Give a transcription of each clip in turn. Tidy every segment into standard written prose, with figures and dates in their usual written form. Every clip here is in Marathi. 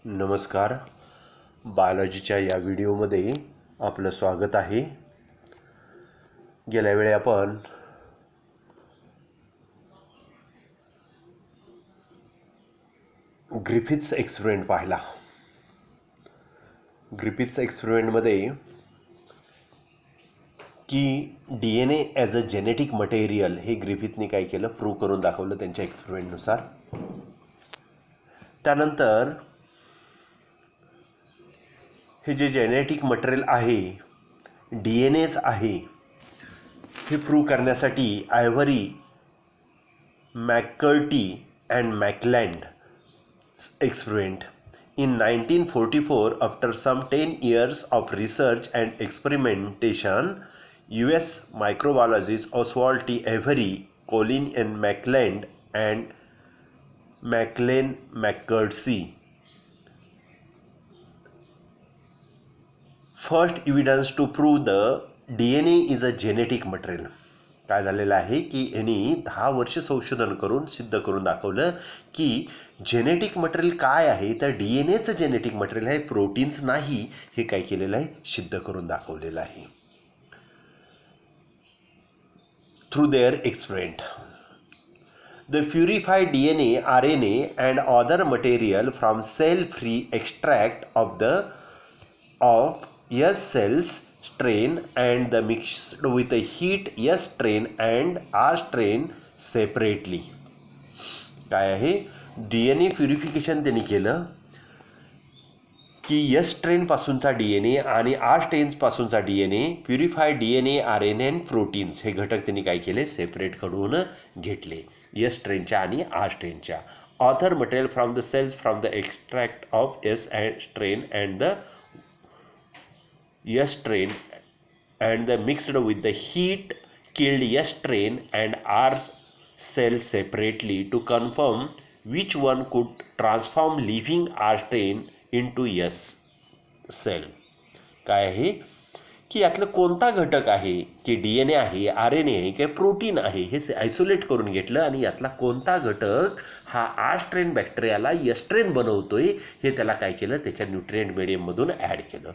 नमस्कार. बायोलॉजीच्या या व्हिडिओमध्ये आपलं स्वागत आहे. गेल्या वेळी आपण ग्रिफिथ्स एक्सपेरिमेंट पाहिला. ग्रिफिथ्स एक्सपेरिमेंटमध्ये की DNA as a genetic material हे ग्रिफिथने काय केलं, प्रूव्ह करून दाखवलं त्यांच्या एक्सपेरिमेंटनुसार. त्यानंतर हे जे जेनेटिक मटेरियल आहे, DNAच आहे, हे प्रूव्ह करण्यासाठी ivory, मॅककर्टी and मॅकलँड experiment. In 1944, after some 10 years of research and experimentation, US microbiologists Oswald T. Avery, Colin N. McLeod, and Maclean McCarthy first evidence to prove the DNA is a genetic material. काय झालेलं आहे की यांनी 10 वर्ष संशोधन करून सिद्ध करून दाखवलं की जेनेटिक मटेरियल काय आहे, तर DNAचं जेनेटिक मटेरियल आहे, प्रोटीन्स नाही, हे काय केलेलं आहे, सिद्ध करून दाखवलेलं आहे through their experiment. The purified DNA, RNA and other material from cell-free extract of S cells strain and the mixed with the heat S strain and R strain separately. काय आहे, DNA प्युरिफिकेशन त्यांनी केलं की S स्ट्रेन पासूनचा DNA आणि R स्ट्रेन पासूनचा DNA, purified DNA, RNA and proteins हे घटक त्यांनी काय केले, सेपरेट करून घेतले S स्ट्रेनच्या आणि R स्ट्रेनच्या. Other material from the cells from the extract of S strain and the S strain and the mixed with the heat killed S strain and R cell separately to confirm which one could transform living R strain into S cell. काय आहे की यातलं कोणता घटक आहे की DNA आहे, RNA आहे की प्रोटीन आहे, हे आयसोलेट करून घेतलं आणि यातला कोणता घटक हा R स्ट्रेन बॅक्टेरियाला S स्ट्रेन बनवतोय हे त्याला काय केलं, त्याच्या न्यूट्रिएंट मीडियममधून ॲड केलं.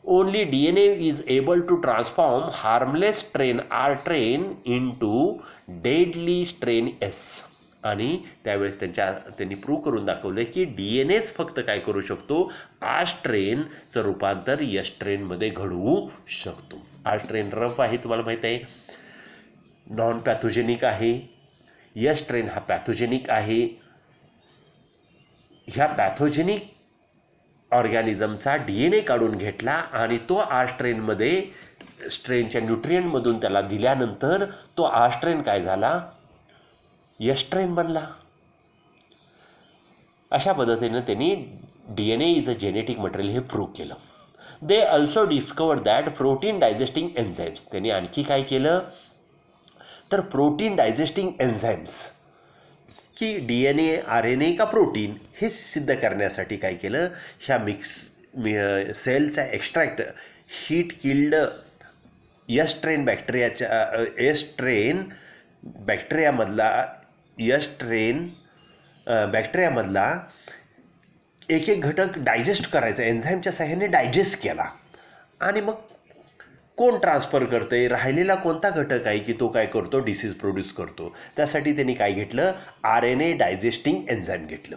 Only DNA is able to transform harmless strain R strain into deadly strain S. आणि त्यावेळेस त्यांनी प्रूव्ह करून दाखवलं की DNAच फक्त काय करू शकतो, R स्ट्रेनचं रूपांतर S स्ट्रेनमध्ये घडवू शकतो. R स्ट्रेन रफ आहे, तुम्हाला माहीत आहे, नॉन पॅथोजेनिक आहे. S स्ट्रेन हा पॅथोजेनिक आहे. ह्या पॅथोजेनिक ऑर्गॅनिझमचा DNA काढून घेतला आणि तो R स्ट्रेनमध्ये स्ट्रेनच्या न्यूट्रिएंटमधून त्याला दिल्यानंतर तो R स्ट्रेन काय झाला, S स्ट्रेन बनला. अशा पद्धतीने त्यांनी DNA is a genetic material हे प्रूव्ह केलं. They also discovered that protein digesting enzymes. त्यांनी आणखी काय केलं, तर प्रोटीन डायजेस्टिंग एन्झाईम्स की DNA, RNA का प्रोटीन हे सिद्ध करण्यासाठी काय केलं, ह्या सेलचा extract heat killed S strain बॅक्टेरियाच्या S स्ट्रेन बॅक्टेरियामधला एक एक घटक डायजेस्ट करायचा, एन्झाईमच्या सहाय्याने डायजेस्ट केला. आणि मग कोण ट्रान्सफर करतंय, राहिलेला कोणता घटक आहे की तो काय करतो, डिसीज प्रोड्यूस करतो. त्यासाठी त्यांनी काय घेतलं, RNA डायजेस्टिंग एन्झाईम घेतलं.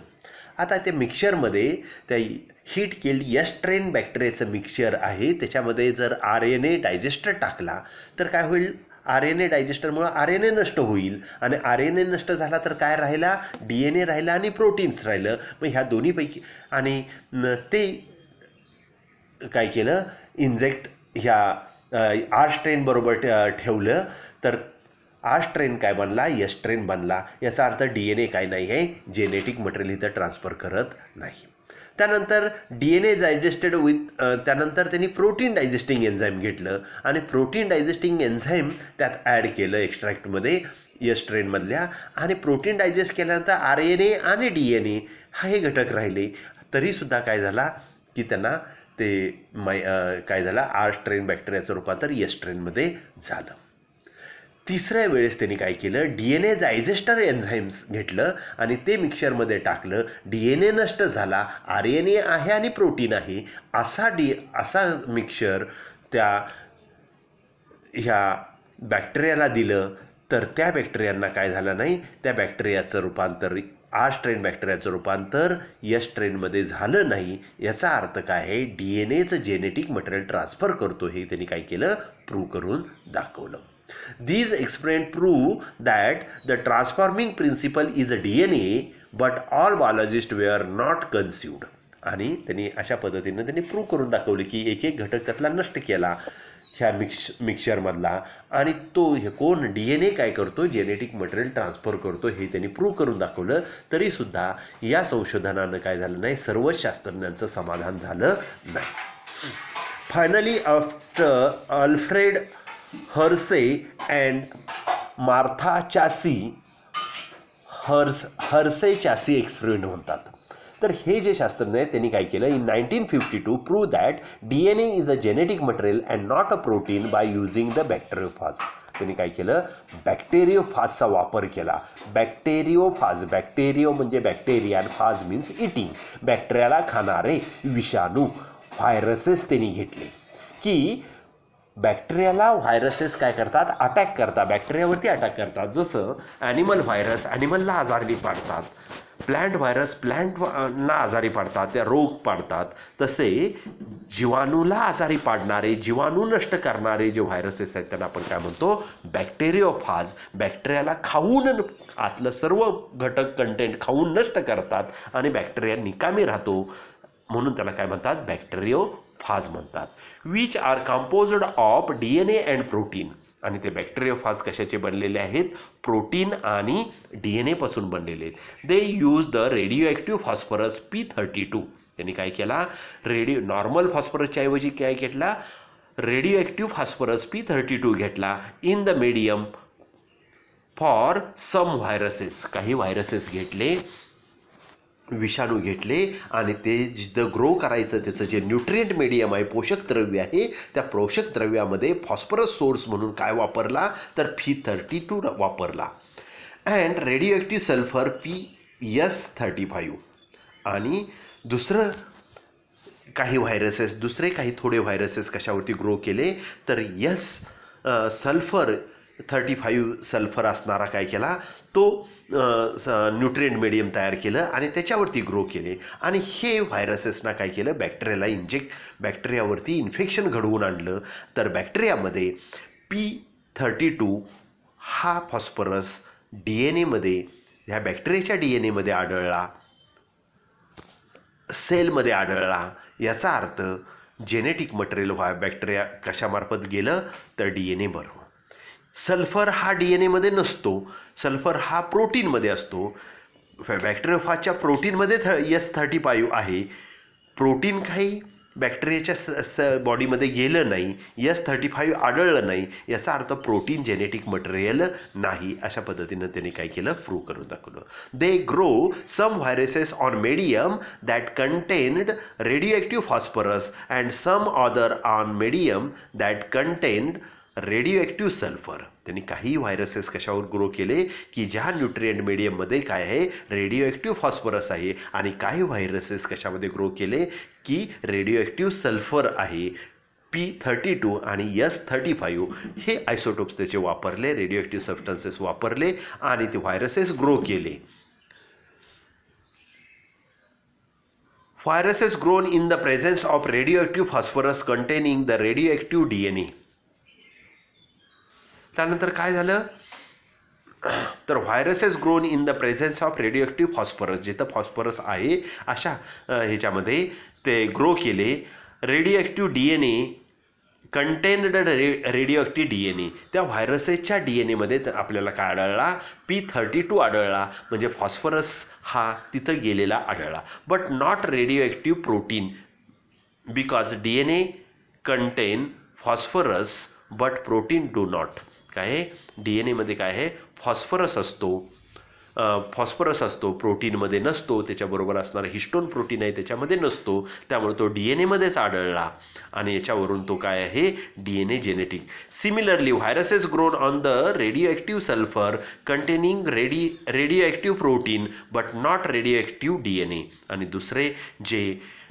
आता त्या मिक्सचरमध्ये त्या हीट किल्ड S स्ट्रेन बॅक्टेरियाचं मिक्सचर आहे, त्याच्यामध्ये जर RNA डायजेस्टर टाकला तर काय होईल, RNA डायजेस्टरमुळं RNA नष्ट होईल आणि RNA नष्ट झाला तर काय राहिला, DNA राहिला आणि प्रोटीन्स राहिलं. मग ह्या दोन्हीपैकी आणि ते काय केलं, इंजेक्ट ह्या R स्ट्रेन बरोबर ठेवलं तर R स्ट्रेन काय बनला, S स्ट्रेन बनला. याचा अर्थ DNA काय नाही आहे, जेनेटिक मटेरियल इथं ट्रान्सफर करत नाही. त्यानंतर DNA डायजेस्टेड त्यानंतर त्यांनी प्रोटीन डायजेस्टिंग एन्झाईम घेतलं आणि प्रोटीन डायजेस्टिंग एन्झाईम त्यात ॲड केलं एक्स्ट्रॅक्टमध्ये S स्ट्रेनमधल्या. आणि प्रोटीन डायजेस्ट केल्यानंतर RNA आणि DNA हे घटक राहिले तरीसुद्धा काय झाला की त्यांना ते काय झालं, R स्ट्रेन बॅक्टेरियाचं रूपांतर S स्ट्रेनमध्ये झालं. तिसऱ्या वेळेस त्यांनी काय केलं, DNA डायजेस्टर एन्झाईम्स घेतलं आणि ते मिक्सरमध्ये टाकलं. DNA नष्ट झाला, RNA आहे आणि प्रोटीन आहे असा मिक्सर ह्या बॅक्टेरियाला दिलं. तर त्या बॅक्टेरियांना काय झालं नाही, त्या बॅक्टेरियाचं रूपांतर स्ट्रेन बॅक्टेरियाचं रूपांतर स्ट्रेनमध्ये झालं नाही. याचा अर्थ काय आहे, DNAचं जेनेटिक मटेरियल ट्रान्सफर करतो हे त्यांनी काय केलं, प्रूव्ह करून दाखवलं. These experiments prove that the transforming principle is a DNA, but all biologists were not conceived. आणि त्यांनी अशा पद्धतीने त्यांनी प्रूव्ह करून दाखवले की एक एक घटक त्यातला नष्ट केला ह्या मिक्सचरमधला, आणि तो हे कोण DNA काय करतो, जेनेटिक मटेरियल ट्रान्सफर करतो हे त्यांनी प्रूव्ह करून दाखवलं. तरीसुद्धा या संशोधनानं काय झालं नाही, सर्वच शास्त्रज्ञांचं समाधान झालं नाही. Finally after Alfred Hershey and Martha Chase, Hershey Chase experiment म्हणतात. तर हे जे शास्त्रज्ञ आहेत त्यांनी काय केलं, in 1952 prove that DNA is a genetic material and not a protein by using the bacteriophage. त्यांनी काय केलं, बॅक्टेरियोफाजचा वापर केला. बॅक्टेरियोफाज, बॅक्टेरियो म्हणजे बॅक्टेरिया आणि फाज मीन्स इटिंग, बॅक्टेरियाला खाणारे विषाणू व्हायरसेस त्यांनी घेतले की बॅक्टेरियाला व्हायरसेस काय करतात, अटॅक करतात, बॅक्टेरियावरती अटॅक करतात. जसं ॲनिमल व्हायरस ॲनिमलला आजारी पाडतात, प्लांट व्हायरस प्लांटना आजारी पाडतात, त्या रोग पाडतात. तसे जीवाणूला आजारी पाडणारे, जीवाणू नष्ट करणारे जे व्हायरसेस आहेत त्यांना आपण काय म्हणतो, बॅक्टेरियोफाज. बॅक्टेरियाला खाऊन आतलं सर्व घटक कंटेंट खाऊन नष्ट करतात आणि बॅक्टेरिया निकामी राहतो, म्हणून त्याला काय म्हणतात, बॅक्टेरियोफाज म्हणतात. Which are composed of DNA and protein. आणि ते बॅक्टेरियोफाज कशाचे बनलेले आहेत, प्रोटीन आणि DNA पासून बनलेले आहेत. They use the radioactive phosphorus P32. त्यांनी काय केला, नॉर्मल फॉस्फरसच्या ऐवजी काय घेतला, रेडिओ ॲक्टिव्ह फॉस्फरस P32 घेतला in the medium for some viruses. काही व्हायरसेस घेतले, विषाणू घेतले आणि ते जिथं ग्रो करायचं त्याचं जे न्यूट्रिएंट मीडियम आहे, पोषक द्रव्य आहे, त्या पोषक द्रव्यामध्ये फॉस्फरस सोर्स म्हणून काय वापरला, तर P32 वापरला. And radio active sulphur PS35. आणि दुसरं काही व्हायरसेस, दुसरे काही थोडे व्हायरसेस कशावरती ग्रो केले, तर सल्फर 35 सल्फर असणारा काय केला, तो न्यूट्रिएंट मीडियम तयार केलं आणि त्याच्यावरती ग्रो केले. आणि हे व्हायरसेसना काय केलं, बॅक्टेरियावरती इन्फेक्शन घडवून आणलं. तर बॅक्टेरियामध्ये P32 हा फॉस्फरस DNA ह्या बॅक्टेरियाच्या DNA आढळला, सेलमध्ये आढळला. याचा अर्थ जेनेटिक मटेरियल बॅक्टेरिया कशामार्फत गेलं, तर DNA बरोबर. सल्फर हा DNA नसतो, सल्फर हा प्रोटीनमध्ये असतो. बॅक्टेरियोफाजच्या प्रोटीनमध्ये S35 आहे. प्रोटीन काही बॅक्टेरियाच्या बॉडीमध्ये गेलं नाही, S35 आढळलं नाही, याचा अर्थ प्रोटीन जेनेटिक मटेरियल नाही. अशा पद्धतीनं त्यांनी काय केलं, प्रूव्ह करून दाखवलं. They grow some viruses on medium that contained radioactive phosphorus and some other on medium that contained radioactive sulphur. त्यांनी काही व्हायरसेस कशावर ग्रो केले की ज्या न्यूट्रिएंट मीडियममध्ये काय आहे, रेडिओ ॲक्टिव्ह फॉस्फरस आहे. आणि काही व्हायरसेस कशामध्ये ग्रो केले की रेडिओ ॲक्टिव्ह सल्फर आहे. P32 आणि S35 हे आयसोटोप्स त्याचे वापरले, रेडिओ ॲक्टिव्ह सबस्टन्सेस वापरले आणि ते व्हायरसेस ग्रो केले. Viruses grown in the presence of radio active phosphorus containing the radioactive DNA. त्यानंतर काय झालं, तर viruses grown in the presence of radio active phosphorus, जिथं फॉस्फरस आहे अशा ह्याच्यामध्ये ते ग्रो केले. Radio active DNA contained radioactive DNA. त्या व्हायरसेसच्या DNA आपल्याला काय आढळला, P32 आढळला, म्हणजे फॉस्फरस हा तिथं गेलेला आढळला. But not radio active protein because DNA content phosphorus but protein do not. काय DNA काय आहे, फॉस्फरस असतो फॉस्फरस असतो, प्रोटीनमध्ये नसतो, त्याच्याबरोबर असणारा हिस्टोन प्रोटीन आहे त्याच्यामध्ये नसतो, त्यामुळे तो DNA मध्येच आढळला आणि याच्यावरून तो काय आहे DNA genetic. Similarly viruses grown on the radioactive sulphur containing radio active protein but not radioactive DNA. आणि दुसरे जे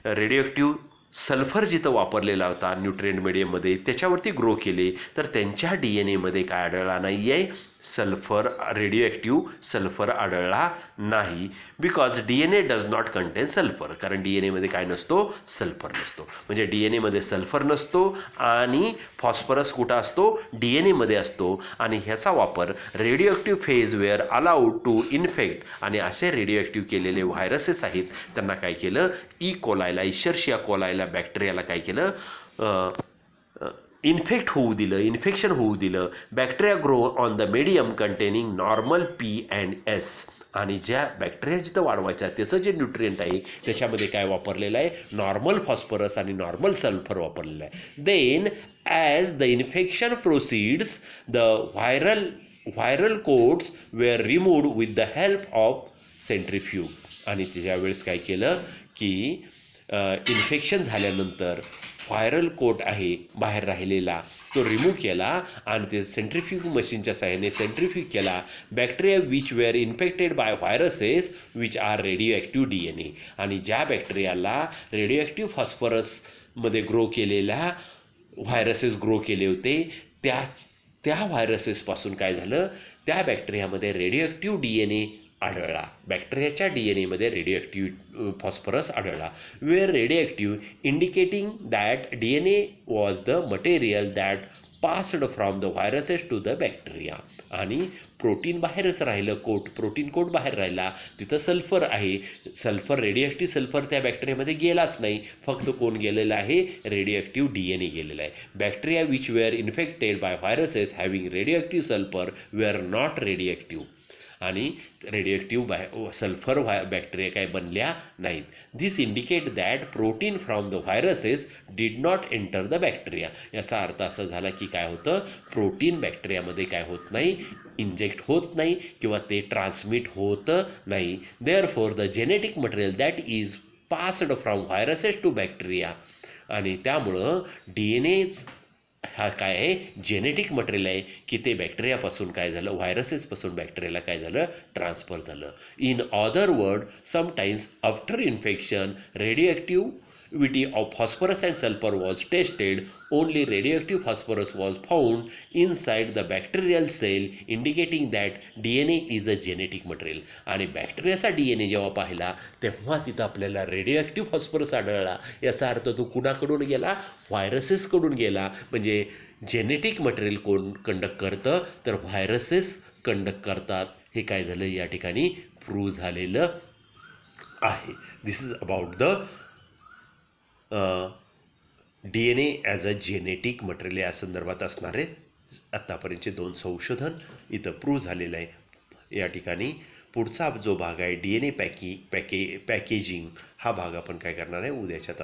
रेडिओ ॲक्टिव्ह सल्फर जिथं वापरलेला होता न्यूट्रिएंट मिडियममध्ये त्याच्यावरती ग्रो केले तर त्यांच्या DNA मध्ये काय आढळला नाही आहे, सल्फर रेडिओ ॲक्टिव्ह सल्फर आढळला नाही. Because DNA does not content sulphur, कारण DNA मध्ये काय नसतो, सल्फर नसतो. म्हणजे DNA मध्ये सल्फर नसतो आणि फॉस्फरस कुठं असतो, DNA मध्ये असतो. आणि ह्याचा वापर radioactive phage were allowed to infect, आणि असे रेडिओ ॲक्टिव्ह केलेले व्हायरसेस आहेत त्यांना काय केलं, कोलायला इशर्शिया कोलायला बॅक्टेरियाला काय केलं, इन्फेक्ट होऊ दिलं, इन्फेक्शन होऊ दिलं. Bacteria grow on the medium containing normal P&S. आणि ज्या बॅक्टेरिया जिथं वाढवायचा त्याचं जे न्यूट्रिएंट आहे त्याच्यामध्ये काय वापरलेलं आहे, नॉर्मल फॉस्फरस आणि नॉर्मल सल्फर वापरलेलं आहे. Then as the infection proceeds the viral coats were removed with the help of centrifuge. आणि त्यावेळेस काय केलं की इन्फेक्शन झाल्यानंतर व्हायरल कोट आहे बाहेर राहिलेला तो रिमूव्ह केला आणि ते सेंट्रिफ्यूग मशीनच्या साहाय्याने सेंट्रिफ्यूग केला. Bacteria which were infected by viruses which are radioactive DNA. आणि ज्या बॅक्टेरियाला रेडिओ ॲक्टिव्ह फॉस्फरसमध्ये ग्रो केलेल्या व्हायरसेस ग्रो केले होते त्या व्हायरसेसपासून काय झालं, त्या बॅक्टेरियामध्ये रेडिओ ॲक्टिव्ह DNA आढळला. बॅक्टेरियाच्या DNA मध्ये रेडिओ ॲक्टिव्ह फॉस्फरस आढळला. Were radioactive indicating that DNA was the material that passed from the viruses to the bacteria. आणि प्रोटीन बाहेरच राहिलं, प्रोटीन कोट बाहेर राहिला, तिथं सल्फर आहे. सल्फर रेडिओ ॲक्टिव्ह सल्फर त्या बॅक्टेरियामध्ये गेलाच नाही, फक्त कोण गेलेलं आहे, रेडिओ ॲक्टिव्ह DNA गेलेला आहे. Bacteria which were infected by viruses having radioactive sulphur were not radioactive. आणि रेडिओ ॲक्टिव्ह सल्फर बॅक्टेरिया काय बनल्या नाहीत. This indicate that protein from the viruses did not enter the bacteria. याचा अर्थ असा झाला की काय होतं, प्रोटीन बॅक्टेरियामध्ये काय होत नाही, इंजेक्ट होत नाही किंवा ते ट्रान्समिट होत नाही. Therefore the genetic material that is passed from viruses to bacteria. आणि त्यामुळं DNA हा काय आहे, जेनेटिक मटेरियल आहे की ते बॅक्टेरियापासून काय झालं, व्हायरसेसपासून बॅक्टेरियाला काय झालं, ट्रान्सफर झालं. In other word sometimes after infection radio of phosphorus and sulfur was tested. Only radioactive phosphorus was found inside the bacterial cell, indicating that DNA is a genetic material. आणि बॅक्टेरियाचा DNA जेव्हा पाहिला तेव्हा तिथं आपल्याला रेडिओ फॉस्फरस आढळला. याचा अर्थ तो कुणाकडून गेला, व्हायरसेसकडून गेला. म्हणजे जेनेटिक मटेरियल कोण कंडक्ट करतं, तर व्हायरसेस कंडक्ट करतात. हे काय झालं, या ठिकाणी प्रूव्ह झालेलं आहे. This is about the DNA as a genetic material या संदर्भात असणारे आत्तापर्यंतचे 2 संशोधन इथं प्रूव्ह झालेलं आहे. या ठिकाणी पुढचा जो भाग आहे DNA पॅकेजिंग, हा भाग आपण काय करणार आहे, उद्याच्या